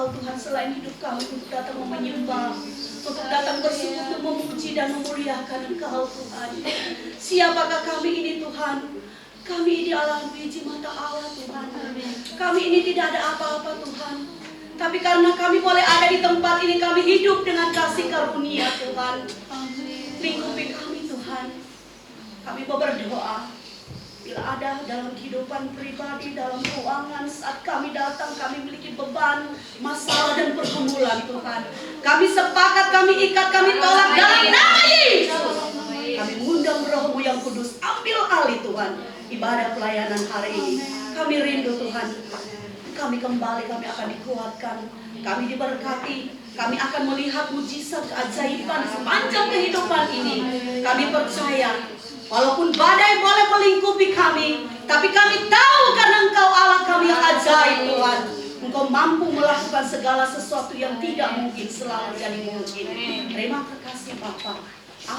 hal Tuhan selain hidup kami untuk datang menyembah, untuk datang bersyukur, untuk memuji dan memuliakan Engkau Tuhan. Siapakah kami ini Tuhan? Kami ini adalah biji mata Allah Tuhan. Kami ini tidak ada apa-apa Tuhan. Tapi karena kami boleh ada di tempat ini, kami hidup dengan kasih karunia Tuhan. Lingkupi kami Tuhan. Kami mau berdoa. Bila ada dalam kehidupan pribadi, dalam keuangan, saat kami datang, kami memiliki beban, masalah dan pergumulan Tuhan. Kami sepakat, kami ikat, kami tolak dalam nama Yesus. Kami mengundang Roh-Mu yang kudus, ambil alih Tuhan ibadah pelayanan hari ini. Kami rindu Tuhan. Kami kembali, kami akan dikuatkan, kami diberkati, kami akan melihat mujizat keajaiban sepanjang kehidupan ini. Kami percaya, walaupun badai boleh melingkupi kami, tapi kami tahu karena Engkau Allah kami yang ajaib Tuhan. Engkau mampu melakukan segala sesuatu yang tidak mungkin selalu jadi mungkin. Terima kasih Bapa.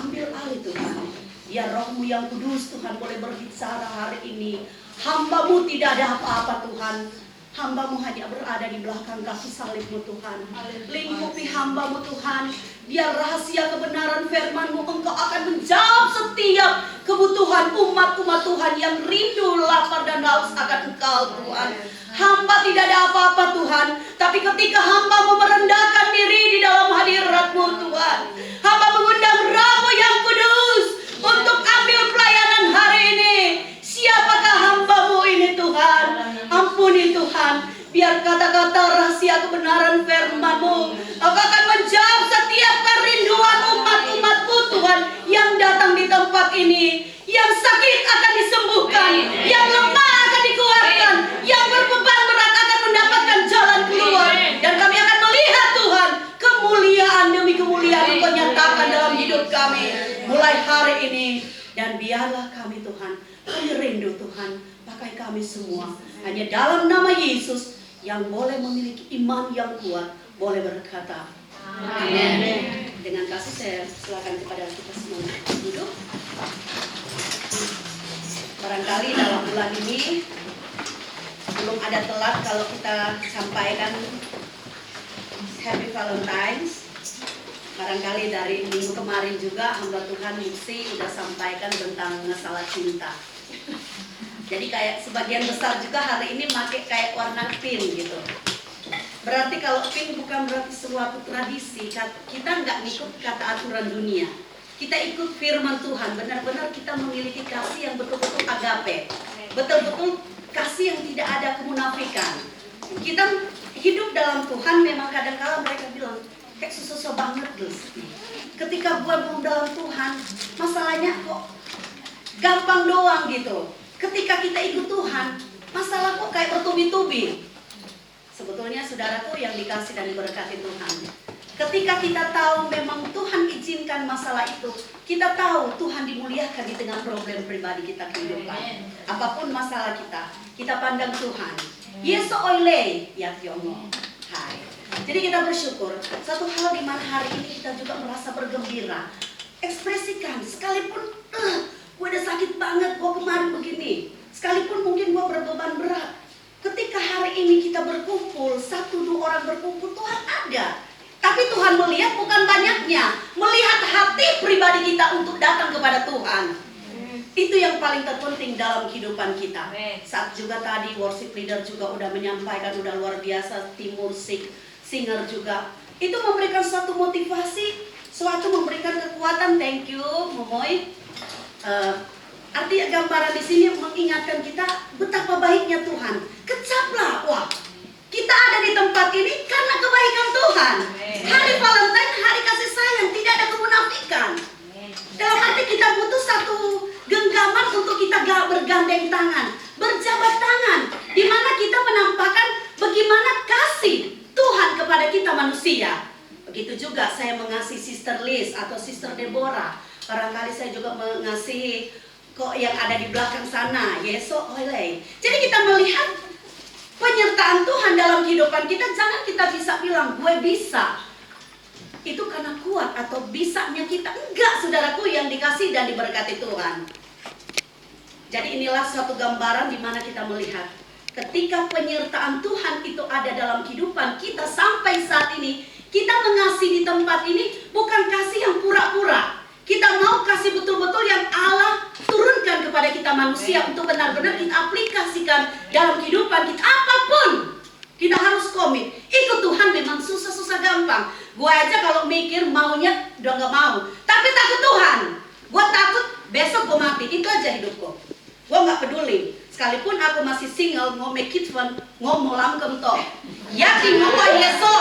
Ambil alih Tuhan. Ya Roh-Mu yang kudus Tuhan boleh berbicara hari ini. Hamba-Mu tidak ada apa-apa Tuhan. Hamba-Mu hanya berada di belakang kaki salib-Mu Tuhan. Lingkupi hamba-Mu Tuhan. Biar rahasia kebenaran firman-Mu Engkau akan menjawab setiap kebutuhan umat-umat Tuhan yang rindu, lapar dan haus akan Engkau Tuhan. Hamba tidak ada apa-apa Tuhan. Tapi ketika hamba-Mu merendahkan diri di dalam hadirat-Mu Tuhan, hamba mengundang Roh-Mu yang kudus untuk ambil pelayanan hari ini. Siapakah hamba-Mu ini Tuhan? Ampuni Tuhan, biar kata-kata rahasia kebenaran firman-Mu Engkau akan menjawab setiap kerinduan umat-umat-Mu Tuhan yang datang di tempat ini. Yang sakit akan disembuhkan, yang lemah akan dikuatkan, yang berbeban berat akan mendapatkan jalan keluar. Dan kami akan melihat Tuhan, kemuliaan demi kemuliaan Engkau nyatakan dalam hidup kami mulai hari ini. Dan biarlah kami Tuhan, kami rindu Tuhan, pakai kami semua. Hanya dalam nama Yesus yang boleh memiliki iman yang kuat, boleh berkata amin. Dengan kasih saya silakan kepada kita semua duduk. Barangkali dalam bulan ini belum ada telat kalau kita sampaikan Happy Valentine's. Barangkali dari minggu kemarin juga hamba Tuhan Muksi sudah sampaikan tentang masalah cinta. Jadi kayak sebagian besar juga hari ini pakai kayak warna pink gitu. Berarti kalau pink bukan berarti suatu tradisi. Kita nggak ngikut kata aturan dunia. Kita ikut firman Tuhan. Benar-benar kita memiliki kasih yang betul-betul agape. Betul-betul kasih yang tidak ada kemunafikan. Kita hidup dalam Tuhan memang kadang-kala mereka bilang kayak susah banget Gus. Ketika gue belum dalam Tuhan, masalahnya kok gampang doang gitu. Ketika kita ikut Tuhan, masalah kok kayak bertubi-tubi. Sebetulnya saudaraku yang dikasih dan diberkati Tuhan, ketika kita tahu memang Tuhan izinkan masalah itu, kita tahu Tuhan dimuliakan di tengah problem pribadi kita kehidupan. Apapun masalah kita pandang Tuhan. Yeso oile ya Yomo. Hai. Jadi kita bersyukur. Satu hal di mana hari ini kita juga merasa bergembira. Ekspresikan, sekalipun gue udah sakit banget, gue kemarin begini. Sekalipun mungkin gue berbeban berat. Ketika hari ini kita berkumpul, 1-2 orang berkumpul, Tuhan ada. Tapi Tuhan melihat bukan banyaknya, melihat hati pribadi kita untuk datang kepada Tuhan. Itu yang paling terpenting dalam kehidupan kita. Saat juga tadi worship leader juga udah menyampaikan, udah luar biasa, tim musik, singer juga. Itu memberikan suatu motivasi, suatu memberikan kekuatan. Thank you, Momoy. Arti gambaran di sini mengingatkan kita betapa baiknya Tuhan. Kecaplah, wah, kita ada di tempat ini karena kebaikan Tuhan. Hari Valentine, hari kasih sayang, tidak ada kemunafikan. Dalam arti kita butuh satu genggaman untuk kita bergandeng tangan, berjabat tangan, di mana kita menampakkan bagaimana kasih Tuhan kepada kita manusia. Begitu juga saya mengasihi Sister Liz atau Sister Deborah. Barangkali saya juga mengasihi kok yang ada di belakang sana, Yeso Oleh. Jadi kita melihat penyertaan Tuhan dalam kehidupan kita. Jangan kita bisa bilang gue bisa. Itu karena kuat atau bisanya kita. Enggak, saudaraku yang dikasih dan diberkati Tuhan. Jadi inilah suatu gambaran di mana kita melihat ketika penyertaan Tuhan itu ada dalam kehidupan kita sampai saat ini, kita mengasihi di tempat ini bukan kasih yang pura-pura. Kita mau kasih betul-betul yang Allah turunkan kepada kita manusia untuk benar-benar kita aplikasikan dalam kehidupan kita. Apapun kita harus komit. Ikut Tuhan memang susah-susah gampang. Gue aja kalau mikir maunya udah gak mau, tapi takut Tuhan. Gue takut besok gue mati. Itu aja hidupku. Gue gak peduli. Sekalipun aku masih single, mau make it fun, mau lam kentok. Yakin mau yeso.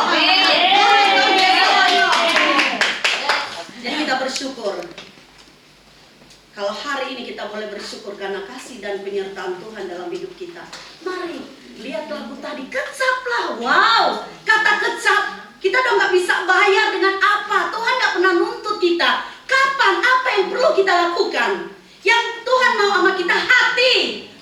Jadi kita bersyukur. Kalau hari ini kita boleh bersyukur karena kasih dan penyertaan Tuhan dalam hidup kita. Mari, lihat lagu tadi, kecap lah. Wow, kata kecap. Kita udah gak bisa bayar dengan apa. Tuhan gak pernah nuntut kita. Kapan, apa yang perlu kita lakukan? Yang Tuhan mau sama kita hati.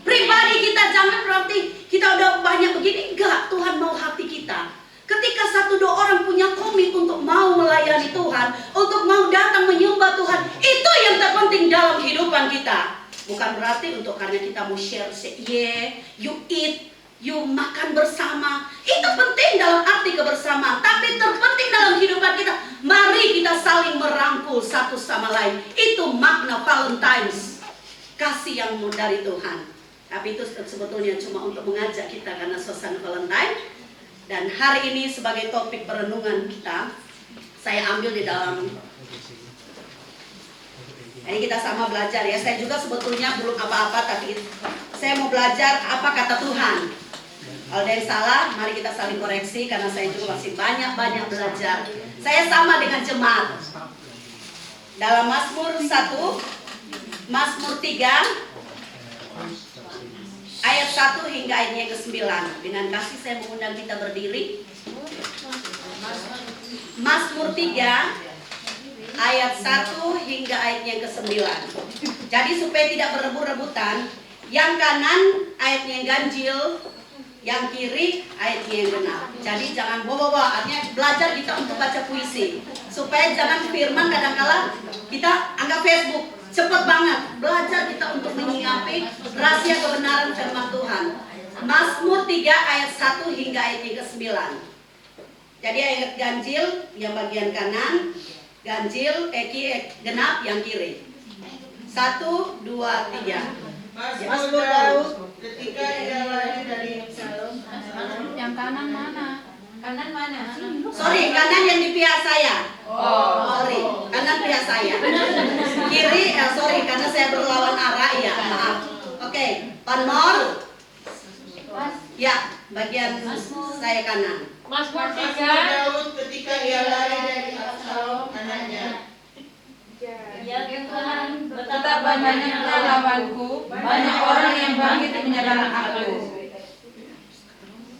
Pribadi kita, jangan berarti kita udah banyak begini. Enggak, Tuhan mau hati kita. Ketika 1-2 orang punya komit untuk mau melayani Tuhan, untuk mau datang menyembah Tuhan, itu yang terpenting dalam kehidupan kita. Bukan berarti untuk karena kita mau share, you eat, you makan bersama. Itu penting dalam arti kebersamaan. Tapi terpenting dalam kehidupan kita, mari kita saling merangkul satu sama lain. Itu makna Valentine's, kasih yang dari Tuhan. Tapi itu sebetulnya cuma untuk mengajak kita karena suasana Valentine. Dan hari ini sebagai topik perenungan kita, saya ambil di dalam. Ini kita sama belajar ya. Saya juga sebetulnya belum apa-apa, tapi saya mau belajar apa kata Tuhan. Kalau ada yang salah, mari kita saling koreksi karena saya juga masih banyak belajar. Saya sama dengan jemaat. Dalam Mazmur 1, Mazmur 3, ayat 1 hingga ayatnya ke-9. Dengan kasih saya mengundang kita berdiri. Mazmur 3 ayat 1 hingga ayatnya ke-9. Jadi supaya tidak berebut-rebutan, yang kanan ayatnya yang ganjil, yang kiri ayatnya yang genap. Jadi jangan bawa-bawa, artinya belajar kita untuk baca puisi. Supaya jangan firman kadang-kala kita anggap Facebook. Cepat banget belajar kita untuk menyikapi rahasia kebenaran firman Tuhan. Mazmur 3 ayat 1 hingga ayat ke-9. Jadi ayat ganjil yang bagian kanan, ganjil genap yang kiri. 1, 2, 3. Mazmur Daud ketika ia lari dari Absalom. Yang kanan mana? Kanan mana? Sorry, kanan yang di pihak saya. Sorry, kanan pihak saya. Kiri, sorry, karena saya berlawan arah, ya maaf. Oke, one more. Ya, bagian saya kanan. Mazmur Mazmur 3. Daud ketika ia lari dari Absalom anaknya. Ya Tuhan, Betapa banyaknya lawanku, banyak orang yang bangkit menyerang aku.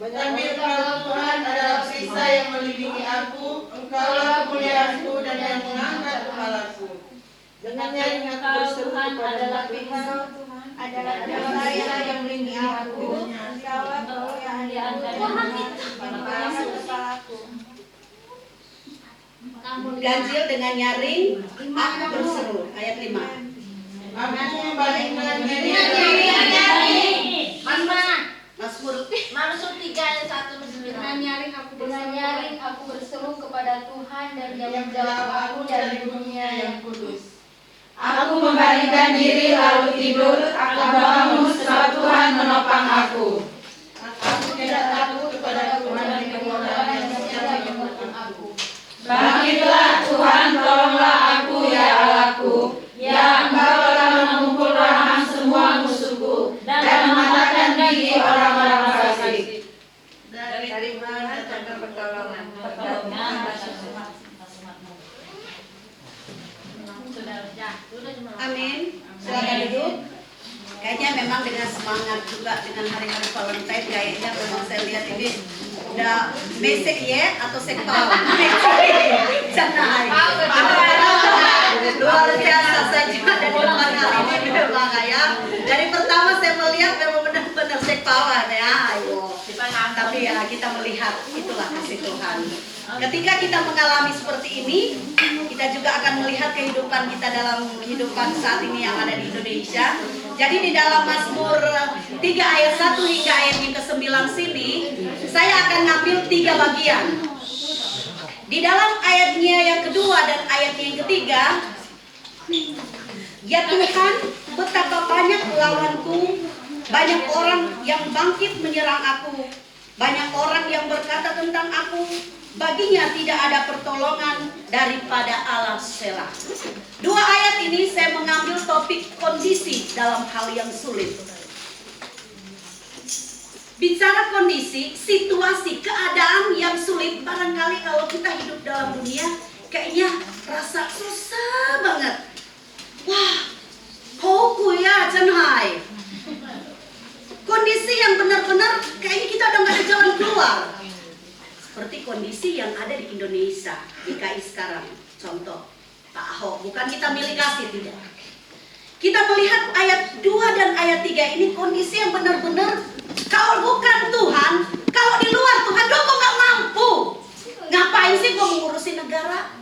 Tetapi Engkau Tuhan adalah perisai yang melindungi aku, Engkaulah kemuliaanku dan yang mengangkat kepalaku. Dengan nyaring aku berseru kepada Tuhan, adalah perisai yang melindungi aku, Engkaulah kemuliaan dan yang mengangkat kepalaku. Ganjil dengan nyaring, aku berseru. Ayat 5. Aku membalikkan diri Mazmur Mazmur 3 ayat 1-9. Dengan nyaring aku berseru kepada Tuhan dan Dia menjawab aku dari dunia yang kudus. Aku membalikkan diri lalu tidur, aku bangun sebab Tuhan menopang aku. Aku tidak takut kepada Tuhan di permohonan yang setiap menopang aku. Bangkitlah Tuhan, tolonglah aku ya Allahku. Ya Engkau telah memukul rahang semua musuhku dan mematahkan gigi orang-orang fasik. dari mana datang pertolongan? Amin. Silakan duduk. Kayaknya memang dengan semangat juga dengan hari-hari Valentine, kayaknya memang saya lihat ini udah mesek ya atau sekpal. Jangan. Luar biasa saja dari depan hari ini memang ya. Dari pertama saya melihat memang benar-benar sekpawan ya. Ayo. Tapi ya kita melihat itulah kasih Tuhan. Ketika kita mengalami seperti ini, kita juga akan melihat kehidupan kita dalam kehidupan saat ini yang ada di Indonesia. Jadi di dalam Mazmur 3 ayat 1 hingga ayat yang ke-9 sini, saya akan ngambil 3 bagian. Di dalam ayatnya yang kedua dan ayatnya yang ketiga, ya Tuhan, betapa banyak lawanku, banyak orang yang bangkit menyerang aku, banyak orang yang berkata tentang aku, baginya tidak ada pertolongan daripada Allah Selah. 2 ayat ini saya mengambil topik kondisi dalam hal yang sulit. Bicara kondisi, situasi, keadaan yang sulit, barangkali kalau kita hidup dalam dunia, kayaknya rasa susah banget. Wah, hoku ya, Cenhai. Kondisi yang benar-benar kayaknya kita udah gak ada jalan keluar. Seperti kondisi yang ada di Indonesia, DKI sekarang. Contoh, Pak Ahok, bukan kita milih kasih, tidak. Kita melihat ayat 2 dan ayat 3 ini kondisi yang benar-benar, kalau bukan Tuhan, kalau di luar Tuhan, lo kok gak mampu. Ngapain sih gue mengurusi negara?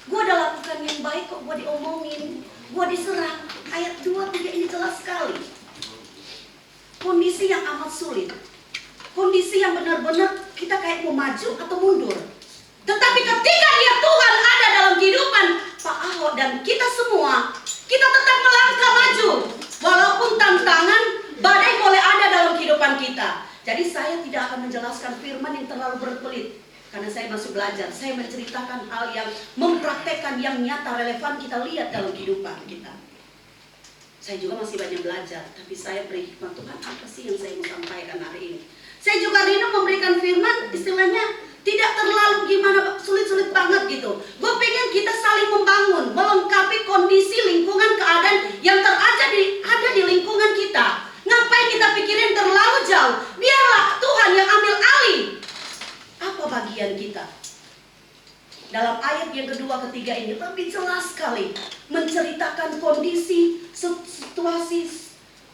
Gue udah lakukan yang baik kok gue diomongin, gue diserang. Ayat 2, 3 ini jelas sekali. Kondisi yang amat sulit. Kondisi yang benar-benar kita kayak mau maju atau mundur. Tetapi ketika dia Tuhan ada dalam kehidupan Pak Ahok dan kita semua, kita tetap melangkah maju. Walaupun tantangan, badai boleh ada dalam kehidupan kita. Jadi saya tidak akan menjelaskan firman yang terlalu berbelit. Karena saya masih belajar, saya menceritakan hal yang mempraktekkan yang nyata relevan kita lihat dalam kehidupan kita. Saya juga masih banyak belajar, tapi saya beri hikmat Tuhan, apa sih yang saya mau sampaikan hari ini. Saya juga rindu memberikan firman, istilahnya tidak terlalu gimana sulit-sulit banget gitu. Gue pengen kita saling membangun, melengkapi kondisi lingkungan keadaan yang ada di lingkungan kita. Ngapain kita pikirin terlalu jauh? Biarlah Tuhan yang ambil alih. Apa bagian kita? Dalam ayat yang kedua ketiga ini lebih jelas sekali menceritakan kondisi, situasi.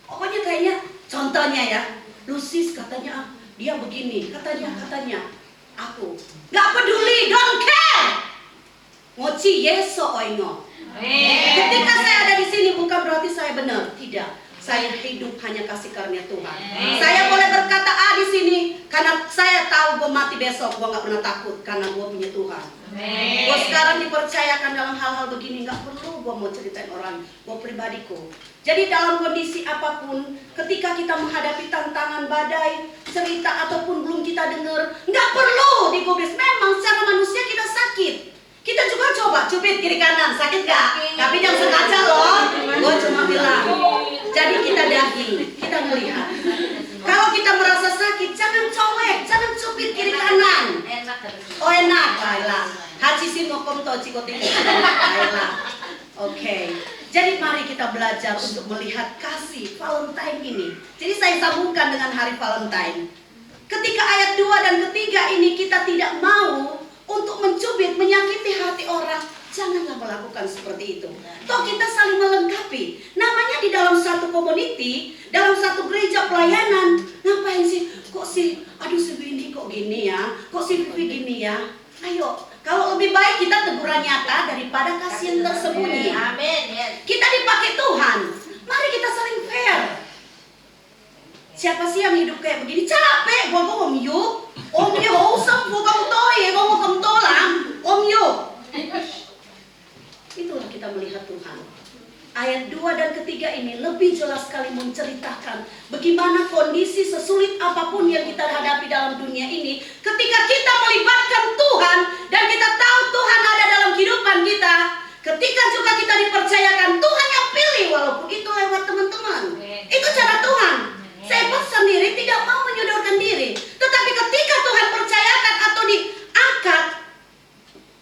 Pokoknya kayaknya contohnya ya, Lucis katanya dia begini, katanya aku nggak peduli, don't care. Ngoci yeso oingo. Ketika saya ada di sini bukan berarti saya benar, tidak. Saya hidup hanya kasih karunia Tuhan. Saya boleh berkata di sini karena saya tahu gue mati besok, gue nggak pernah takut karena gue punya Tuhan. Gue sekarang dipercayakan dalam hal-hal begini, nggak perlu gue mau ceritain orang, gue pribadiku. Jadi dalam kondisi apapun, ketika kita menghadapi tantangan badai, cerita ataupun belum kita dengar, nggak perlu digubris. Memang secara manusia kita sakit. Kita juga coba cubit kiri kanan, sakit gak? Tapi jangan sengaja loh. Gue cuma bilang. Jadi kita daging, kita melihat. Kalau kita merasa sakit, jangan colek, jangan cubit kiri kanan. Oh enak, baiklah. Haji sin ngokom to cikotik. Baiklah. Oke. Jadi mari kita belajar untuk melihat kasih Valentine ini. Jadi saya sambungkan dengan hari Valentine. Ketika ayat 2 dan ketiga ini kita tidak mau untuk mencubit, menyakiti hati orang, janganlah melakukan seperti itu. Toh kita saling melengkapi. Namanya di dalam satu community, dalam satu gereja pelayanan. Ngapain sih? Kok sih, aduh si Windy kok gini ya? Kok si Vivi gini ya? Ayo, kalau lebih baik kita teguran nyata daripada kasih yang tersembunyi. Amin. Kita dipakai Tuhan. Mari kita saling fair. Siapa sih yang hidup kayak begini? Capek, gua om yuk. Om yuk, usap gua kamu toy, gua mau kamu tolang. Om yuk. Itulah kita melihat Tuhan. Ayat 2 dan ketiga ini lebih jelas sekali menceritakan bagaimana kondisi sesulit apapun yang kita hadapi dalam dunia ini. Ketika kita melibatkan Tuhan dan kita tahu Tuhan ada dalam kehidupan kita, ketika juga kita dipercayakan Tuhan yang pilih, walaupun itu lewat teman-teman. Itu cara Tuhan. Saya pun sendiri tidak mau menyodorkan diri. Tetapi ketika Tuhan percayakan atau diangkat,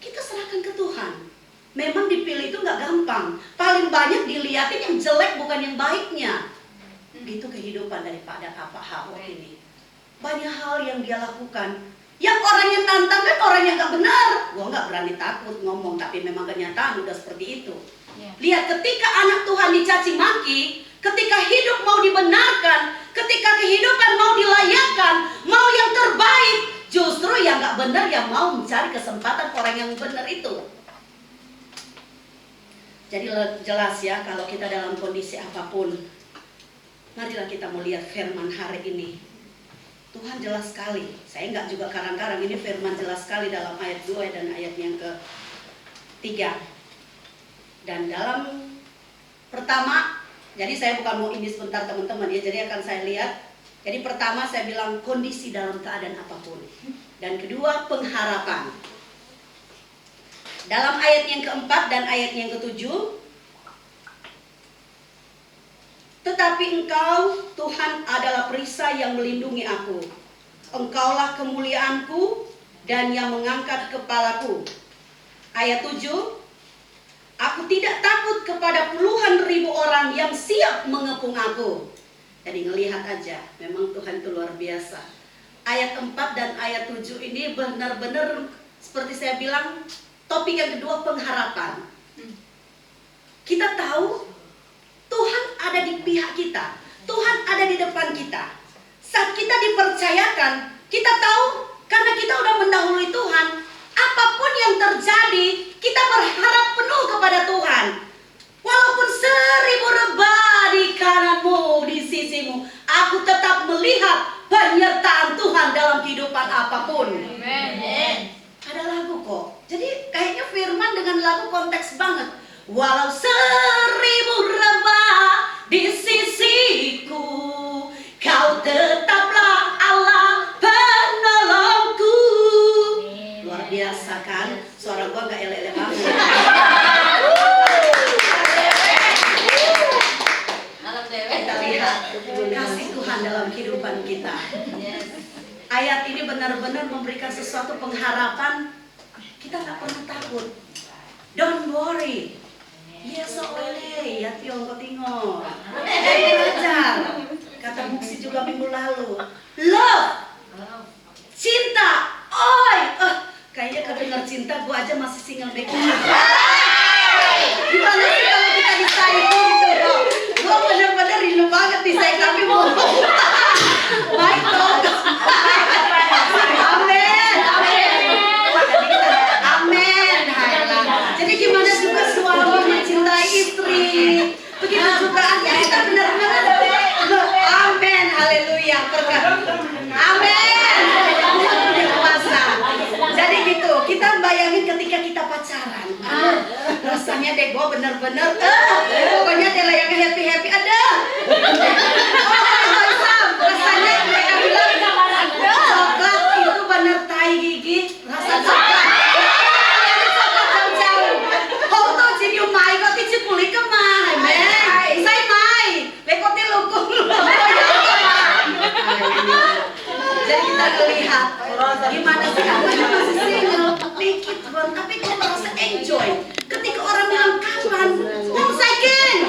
kita serahkan ke Tuhan. Memang dipilih itu nggak gampang. Paling banyak dilihatin yang jelek bukan yang baiknya. Gitu kehidupan daripada apa Ahok ini. Banyak hal yang dia lakukan. Yang orang yang tantang kan orang yang nggak benar. Gua nggak berani takut ngomong, tapi memang kenyataan udah seperti itu. Lihat ketika anak Tuhan dicaci maki, ketika hidup mau dibenarkan, ketika kehidupan mau dilayakkan, mau yang terbaik, justru yang nggak benar yang mau mencari kesempatan orang yang benar itu. Jadi jelas ya, kalau kita dalam kondisi apapun, marilah kita melihat firman hari ini. Tuhan jelas sekali. Saya nggak juga karang-karang, ini firman jelas sekali dalam ayat 2 dan ayat yang ke-3. Dan dalam pertama, jadi saya bukan mau ini sebentar teman-teman ya, jadi akan saya lihat. Jadi pertama saya bilang kondisi dalam keadaan apapun. Dan kedua, pengharapan. Dalam ayat yang keempat dan ayat yang ketujuh, tetapi Engkau, Tuhan, adalah perisai yang melindungi aku. Engkaulah kemuliaanku dan yang mengangkat kepalaku. Ayat 7, aku tidak takut kepada puluhan ribu orang yang siap mengepung aku. Jadi ngelihat aja, memang Tuhan itu luar biasa. Ayat 4 dan ayat 7 ini benar-benar seperti saya bilang, topik yang kedua pengharapan. Kita tahu Tuhan ada di pihak kita. Tuhan ada di depan kita. Saat kita dipercayakan, kita tahu karena kita udah mendahului Tuhan. Apapun yang terjadi, kita berharap penuh kepada Tuhan. Walaupun 1000 rebah di kananmu, di sisimu, aku tetap melihat penyertaan Tuhan dalam kehidupan apapun. Amen. Ada lagu kok. Jadi kayaknya firman dengan lagu konteks banget. Walau 1000 rebah di sisiku, kau tetaplah Allah penolongku. Luar biasa kan? Suara gua gak elek-elek banget. Kita lihat kasih Tuhan dalam kehidupan kita. Ayat ini benar-benar memberikan sesuatu pengharapan. Kita gak pernah takut. Don't worry. Yes, oleh ya tiongko tingo. Belajar. Kata Muksi juga minggu lalu. Love. Cinta. Oi. Kayaknya kedengar cinta, gua aja masih single back. Gimana sih kalau kita disayang gitu? Gua bener-bener rindu banget disayang tapi mau. Baik dong. Amin. Amin. Jadi gimana juga suami mencintai istri, begitu juga anak kita benar-benar. Amin. Haleluya. Berkat. Amin. Kuasa. Jadi gitu. Kita bayangin ketika kita pacaran. Rasanya deh gue bener-bener. Pokoknya dia yang happy-happy ada. Rasanya mereka bilang coklat itu bener tai gigi. Rasa coklat. Jadi kita lihat gimana sih namanya masih single, dikit bang, tapi kok merasa enjoy. Ketika orang bilang kapan, mau second,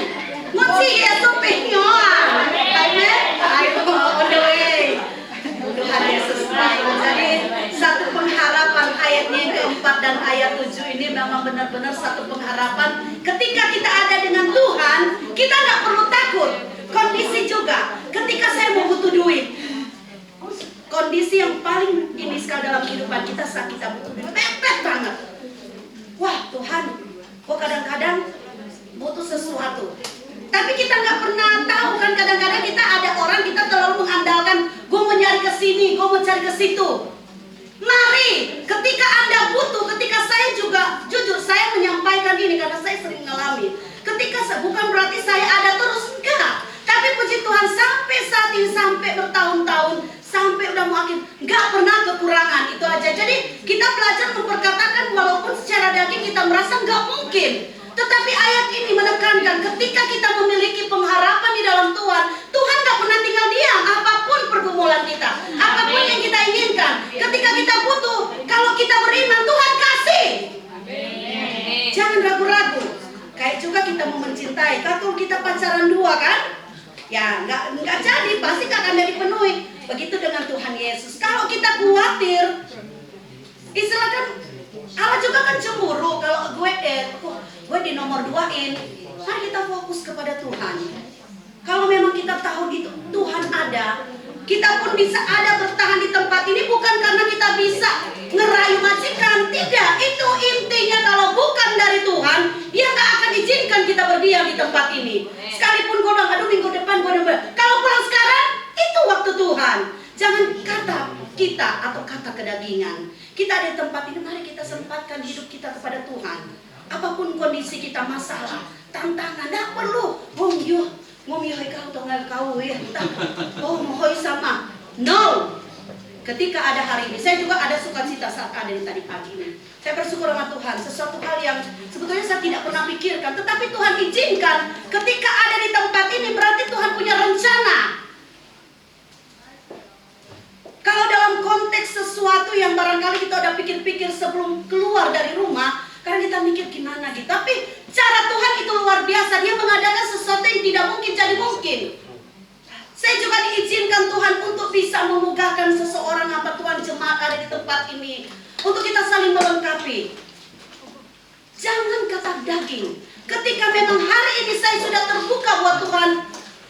mau sih ya supingnya, amen, ayo on the way. Tuhan Yesus baik. Jadi satu pengharapan ayatnya yang keempat dan ayat 7 ini memang benar-benar satu pengharapan. Ketika kita ada dengan Tuhan, kita nggak perlu takut. Kondisi juga, ketika saya mau butuh duit, kondisi yang paling ini sekali dalam kehidupan kita saat kita butuh duit, mepet banget. Wah Tuhan, kok kadang-kadang butuh sesuatu. Tapi kita nggak pernah tahu kan, kadang-kadang kita ada orang kita terlalu mengandalkan, gue mau nyari ke sini, gue mau cari ke situ. Mari, ketika Anda butuh, ketika saya juga jujur saya menyampaikan ini karena saya sering mengalami. Ketika bukan berarti saya ada terus, enggak. Tapi puji Tuhan sampai saat ini, sampai bertahun-tahun, sampai udah mau akhir, nggak pernah kekurangan, itu aja. Jadi kita belajar memperkatakan walaupun secara daging kita merasa nggak mungkin. Tetapi ayat ini menekankan ketika kita memiliki pengharapan di dalam Tuhan, Tuhan nggak pernah tinggal diam. Apapun pergumulan kita, apapun yang kita inginkan, ketika kita butuh, kalau kita beriman, Tuhan kasih. Jangan ragu-ragu. Kayak juga kita mau mencintai, kalau kita pacaran dua kan? Ya nggak jadi, pasti nggak akan dipenuhi. Begitu dengan Tuhan Yesus. Kalau kita khawatir, istilah kan Allah juga kan cemburu. Kalau gue di nomor 2-in, mari kita fokus kepada Tuhan. Kalau memang kita tahu gitu Tuhan ada, kita pun bisa ada bertahan di tempat ini bukan karena kita bisa ngerayu majikan. Tidak, itu intinya kalau bukan dari Tuhan, Dia nggak akan izinkan di tempat ini. Sekalipun gue bilang, aduh minggu depan gue udah. Kalau pulang sekarang, itu waktu Tuhan. Jangan kata kita atau kata kedagingan. Kita ada di tempat ini, mari kita sempatkan hidup kita kepada Tuhan. Apapun kondisi kita, masalah, tantangan, tidak perlu. Ngomong kau tengah kau ya. Oh mohon sama. No. Ketika ada hari ini, saya juga ada sukacita saat ada di tadi pagi ini. Saya bersyukur sama Tuhan, sesuatu hal yang sebetulnya saya tidak pernah pikirkan, tetapi Tuhan izinkan. Ketika ada di tempat ini, berarti Tuhan punya rencana. Kalau dalam konteks sesuatu yang barangkali kita udah pikir-pikir sebelum keluar dari rumah, karena kita mikir gimana gitu. Tapi cara Tuhan itu luar biasa, Dia mengadakan sesuatu yang tidak mungkin jadi mungkin. Saya juga diizinkan Tuhan untuk bisa memugahkan seseorang hamba Tuhan jemaat ada di tempat ini. Untuk kita saling melengkapi. Jangan kata daging. Ketika memang hari ini saya sudah terbuka buat Tuhan,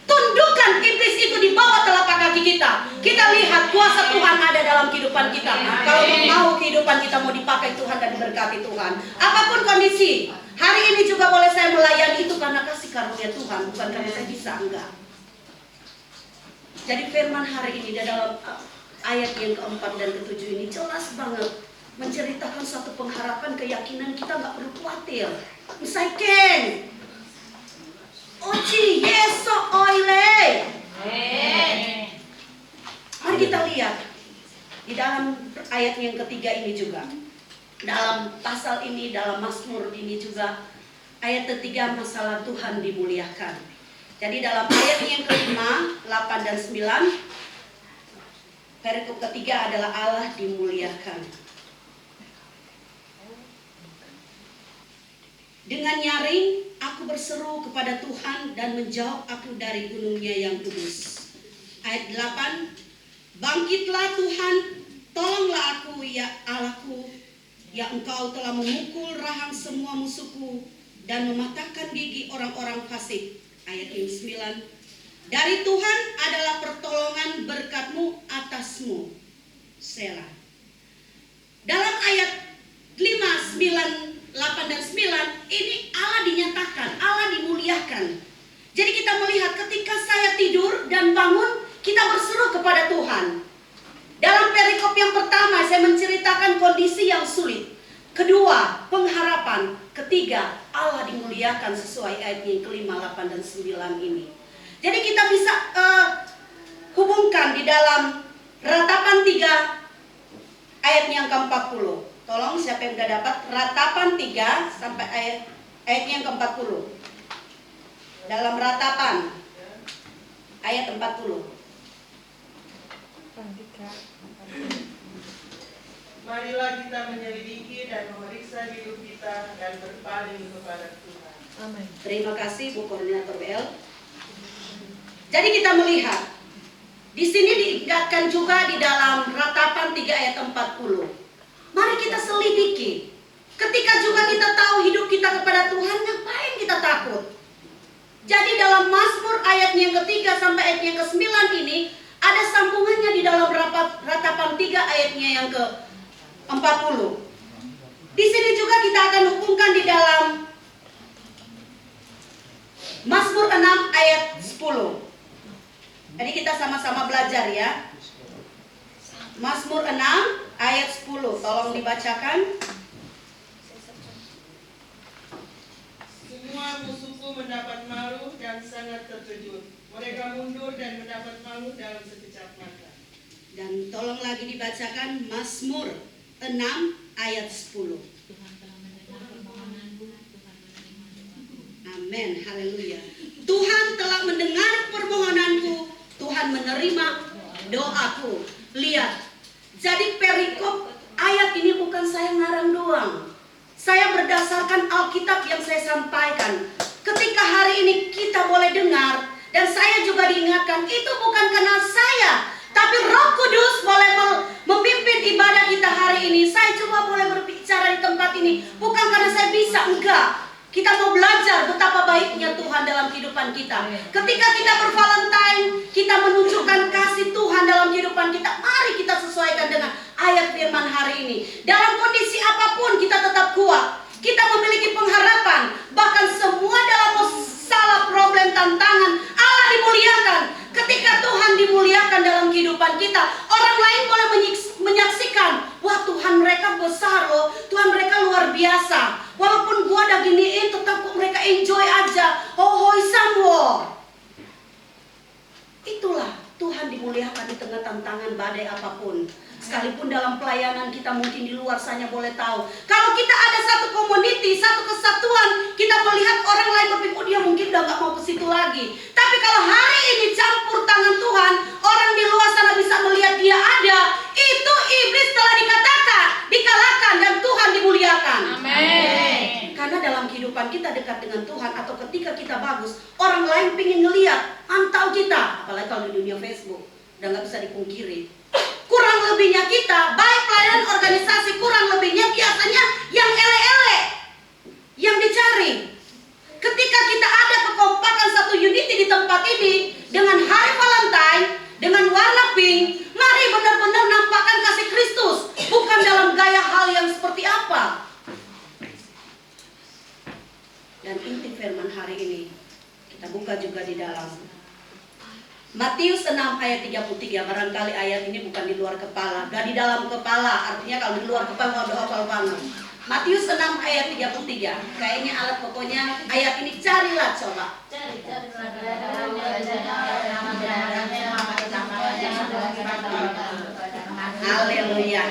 tundukkan iblis itu di bawah telapak kaki kita. Kita lihat kuasa Tuhan ada dalam kehidupan kita. Kalau mau kehidupan kita mau dipakai Tuhan dan diberkati Tuhan. Apapun kondisi, hari ini juga boleh saya melayani itu karena kasih karunia Tuhan, bukan karena saya bisa, enggak. Jadi firman hari ini dalam ayat yang keempat dan ketujuh ini jelas banget menceritakan suatu pengharapan, keyakinan kita nggak perlu khawatir. Misalkan, Oci Yeso Oile. Mari kita lihat di dalam ayat yang ketiga ini juga, dalam pasal ini, dalam Mazmur ini juga ayat ketiga masalah Tuhan dimuliakan. Jadi dalam ayat yang kelima, 8 dan 9, perikop ketiga adalah Allah dimuliakan. Dengan nyaring aku berseru kepada Tuhan dan menjawab aku dari gunungnya yang kudus. Ayat 8, bangkitlah Tuhan, tolonglah aku ya Allahku, ya Engkau telah memukul rahang semua musuhku dan mematahkan gigi orang-orang fasik. Ayat yang 9, dari Tuhan adalah pertolongan berkat-Mu atasmu. Selah. Dalam ayat 5, 9, 8 dan 9 ini Allah dinyatakan, Allah dimuliakan. Jadi kita melihat ketika saya tidur dan bangun, kita berseru kepada Tuhan. Dalam perikop yang pertama saya menceritakan kondisi yang sulit. Kedua, pengharapan. Ketiga, Allah dimuliakan sesuai ayat yang kelima, 8 dan 9 ini. Jadi kita bisa hubungkan di dalam Ratapan 3 ayat yang ke-40. Tolong siapa yang sudah dapat Ratapan 3 sampai ayat yang ke-40. Dalam Ratapan ayat 40. Marilah kita menyelidiki dan memeriksa hidup kita dan berpaling kepada Tuhan. Amin. Terima kasih Bu Koordinator BL. Jadi kita melihat di sini diingatkan juga di dalam Ratapan 3 ayat 40. Mari kita selidiki. Ketika juga kita tahu hidup kita kepada Tuhan, ngapain kita takut? Jadi dalam Mazmur ayat yang ketiga sampai ayat yang ke-9 ini ada sambungannya di dalam Ratapan 3 ayatnya yang ke-40. Di sini juga kita akan hubungkan di dalam Mazmur 6 ayat 10. Jadi kita sama-sama belajar ya. Mazmur 6 ayat 10. Tolong dibacakan. Semua musuhku mendapat malu dan sangat terkejut. Mereka mundur dan mendapat malu dalam sekejap mata. Dan tolong lagi dibacakan Mazmur 6 ayat 10. Amin, haleluya. Tuhan telah mendengar permohonanku, Tuhan menerima doaku. Lihat, jadi perikop ayat ini bukan saya ngarang doang. Saya berdasarkan Alkitab yang saya sampaikan. Ketika hari ini kita boleh dengar, dan saya juga diingatkan, itu bukan karena saya, tapi Roh Kudus boleh memimpin ibadah kita hari ini. Saya cuma boleh berbicara di tempat ini, bukan karena saya bisa, enggak. Kita mau belajar betapa baiknya Tuhan dalam kehidupan kita. Ketika kita bervalentine, kita menunjukkan kasih Tuhan dalam kehidupan kita. Mari kita sesuaikan dengan ayat firman hari ini. Dalam kondisi apapun kita tetap kuat. Kita memiliki pengharapan. Bahkan semua dalam mereka. Walaupun gua ada giniin, tetap mereka enjoy aja. Hohoi samwo. Itulah Tuhan dimuliakan di tengah tantangan badai apapun. Sekalipun dalam pelayanan kita mungkin di luar sana boleh tahu. Kalau kita ada satu community, satu kesatuan, kita melihat orang lain berpikir, dia mungkin udah gak mau ke situ lagi. Tapi kalau hari ini campur tangan Tuhan, orang di luar sana bisa melihat dia ada. Itu iblis telah dikalahkan dan Tuhan dimuliakan. Amin. Karena dalam kehidupan kita dekat dengan Tuhan atau ketika kita bagus, orang lain pengen ngeliat, pantau kita. Apalagi kalau di dunia Facebook, udah gak bisa dipungkiri. Kurang lebihnya kita, baik pelayanan organisasi, kurang lebihnya biasanya yang ele-ele, yang dicari. Ketika kita ada kekompakan satu unity di tempat ini, dengan hari Valentine, dengan warna pink, mari benar-benar nampakkan kasih Kristus, bukan dalam gaya hal yang seperti apa. Dan inti firman hari ini, kita buka juga di dalam Matius 6 ayat 33. Barangkali ayat ini bukan di luar kepala, dan di dalam kepala. Artinya kalau di luar kepala udah hafal banget. Matius 6 ayat 33. Kayaknya alat pokoknya ayat ini carilah coba. Haleluya.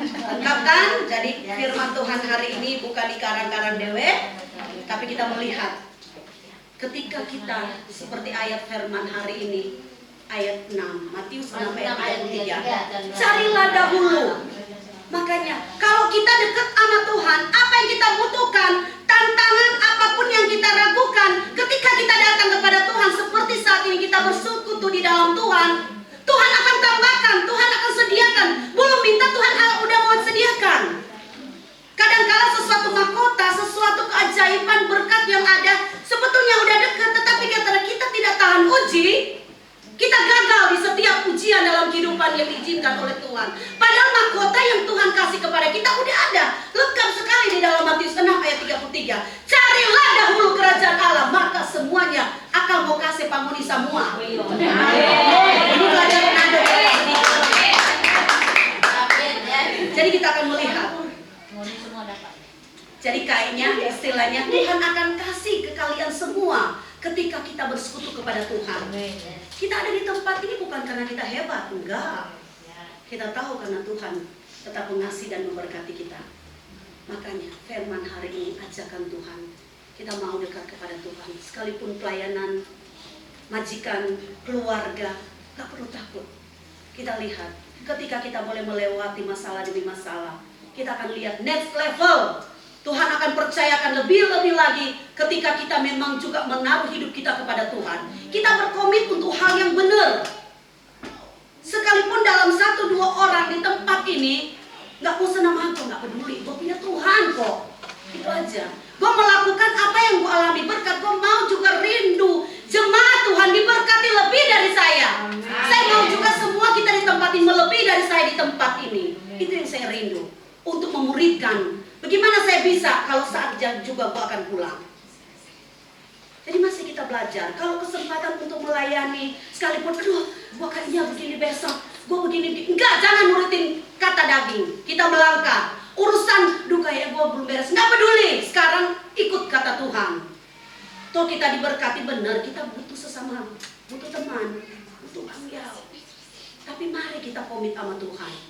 Lengkapkan. Jadi firman Tuhan hari ini bukan di karang-karang dewe, tapi kita melihat ketika kita seperti ayat firman hari ini, ayat 6, Matius 6 ayat 33. Carilah dahulu. Makanya kalau kita dekat sama Tuhan, apa yang kita butuhkan, tantangan apapun yang kita ragukan, ketika kita datang kepada Tuhan seperti saat ini kita bersekutu di dalam Tuhan, Tuhan akan tambahkan, Tuhan akan sediakan. Belum minta, Tuhan udah mau sediakan. Kadang-kala sesuatu mahkota, sesuatu keajaiban, berkat yang ada sebetulnya udah dekat, tetapi karena kita tidak tahan uji, kita gagal di setiap ujian dalam kehidupan yang diizinkan oleh Tuhan. Padahal mahkota yang Tuhan kasih kepada kita udah ada, lengkap sekali di dalam Matius 6 ayat 33. Carilah dahulu kerajaan Allah, maka semuanya akan mau kasih pamuni semua. Ini pelajaran ada. Jadi kita akan melihat. Jadi kayaknya istilahnya Tuhan akan kasih ke kalian semua ketika kita bersekutu kepada Tuhan. Kita ada di tempat ini bukan karena kita hebat, enggak. Kita tahu karena Tuhan tetap mengasihi dan memberkati kita. Makanya firman hari ini, ajakan Tuhan, kita mau dekat kepada Tuhan. Sekalipun pelayanan, majikan, keluarga, gak perlu takut. Kita lihat ketika kita boleh melewati masalah demi masalah, kita akan lihat next level. Tuhan akan percayakan lebih-lebih lagi ketika kita memang juga menaruh hidup kita kepada Tuhan. Kita berkomit untuk hal yang benar. Sekalipun dalam 1-2 orang di tempat ini gak mau senang aku, gak peduli, gue punya Tuhan kok. Itu aja. Gue melakukan apa yang gue alami berkat. Gue mau juga rindu jemaat Tuhan diberkati lebih dari saya. Saya mau juga semua kita di tempat ini melebihi dari saya di tempat ini. Itu yang saya rindu. Untuk memuridkan. Bagaimana saya bisa kalau saat juga gue akan pulang. Jadi masih kita belajar. Kalau kesempatan untuk melayani, sekalipun aduh gue kayaknya begini besok, gue begini, enggak, jangan nurutin kata daging. Kita melangkah. Urusan duh kayak gue belum beres, nggak peduli. Sekarang ikut kata Tuhan. Toh kita diberkati benar, kita butuh sesama, butuh teman, butuh bangga. Tapi mari kita komit sama Tuhan.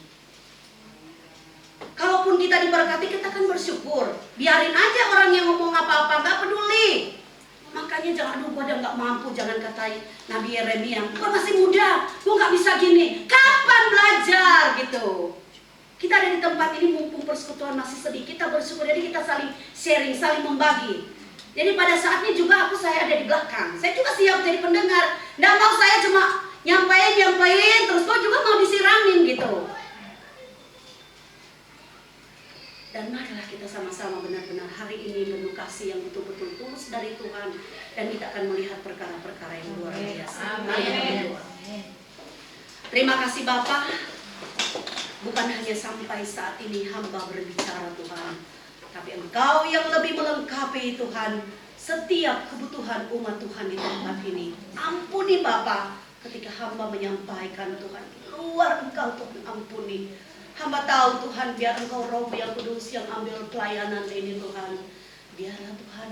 Kalaupun kita diberkati, kita kan bersyukur. Biarin aja orang yang ngomong apa-apa, nggak peduli. Makanya jangan, aduh gue udah nggak mampu, jangan katain Nabi Yeremia, gue masih muda, gue nggak bisa gini. Kapan belajar gitu? Kita ada di tempat ini mumpung persekutuan masih sedikit, kita bersyukur, jadi kita saling sharing, saling membagi. Jadi pada saatnya juga saya ada di belakang. Saya juga siap jadi pendengar. Nggak mau saya cuma nyampain, terus gue juga mau disiramin gitu. Dan marilah kita sama-sama benar-benar hari ini penuh kasih yang betul-betul tulus dari Tuhan. Dan kita akan melihat perkara-perkara yang luar biasa. Amin. Terima kasih Bapak. Bukan hanya sampai saat ini hamba berbicara Tuhan, tapi Engkau yang lebih melengkapi Tuhan setiap kebutuhan umat Tuhan di tempat ini. Ampuni Bapak ketika hamba menyampaikan Tuhan, luar Engkau Tuhan ampuni. Hamba tahu Tuhan, biar Engkau Roh yang Kudus yang ambil pelayanan ini Tuhan. Biarlah Tuhan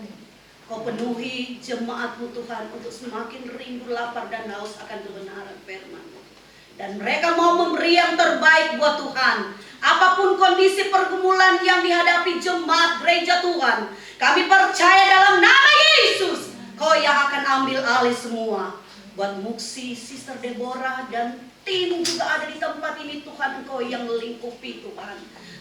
Kau penuhi jemaat-Mu Tuhan untuk semakin rindu, lapar dan haus akan kebenaran firman-Mu. Dan mereka mau memberi yang terbaik buat Tuhan. Apapun kondisi pergumulan yang dihadapi jemaat gereja Tuhan, kami percaya dalam nama Yesus, Kau yang akan ambil alih semua. Buat Muksi, Sister Deborah, dan tim juga ada di tempat ini Tuhan, Engkau yang melingkupi Tuhan.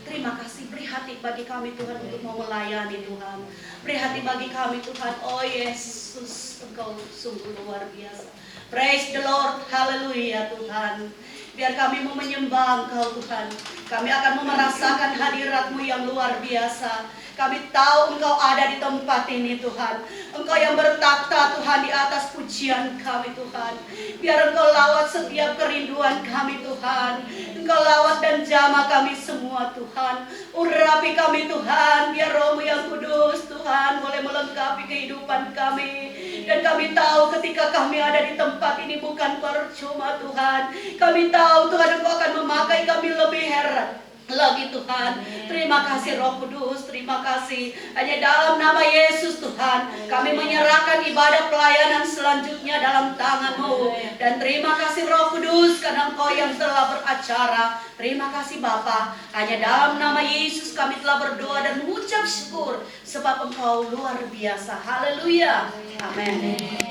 Terima kasih, beri hati bagi kami Tuhan untuk mau melayani Tuhan. Beri hati bagi kami Tuhan, oh Yesus, Engkau sungguh luar biasa. Praise the Lord, haleluya Tuhan. Biar kami mau menyembah Engkau Tuhan. Kami akan merasakan hadirat-Mu yang luar biasa. Kami tahu Engkau ada di tempat ini Tuhan. Engkau yang bertakhta Tuhan di atas pujian kami Tuhan. Biar Engkau lawat setiap kerinduan kami Tuhan. Engkau lawat dan jamah kami semua Tuhan. Urapi kami Tuhan. Biar Roh-Mu yang kudus Tuhan boleh melengkapi kehidupan kami. Dan kami tahu ketika kami ada di tempat ini bukan percuma Tuhan. Kami tahu Tuhan Engkau akan memakai kami lebih heran lagi Tuhan. Terima kasih Roh Kudus, terima kasih. Hanya dalam nama Yesus Tuhan, kami menyerahkan ibadah pelayanan selanjutnya dalam tangan-Mu. Dan terima kasih Roh Kudus karena Engkau yang telah beracara. Terima kasih Bapa. Hanya dalam nama Yesus kami telah berdoa dan mengucap syukur sebab Engkau luar biasa. Haleluya. Amin.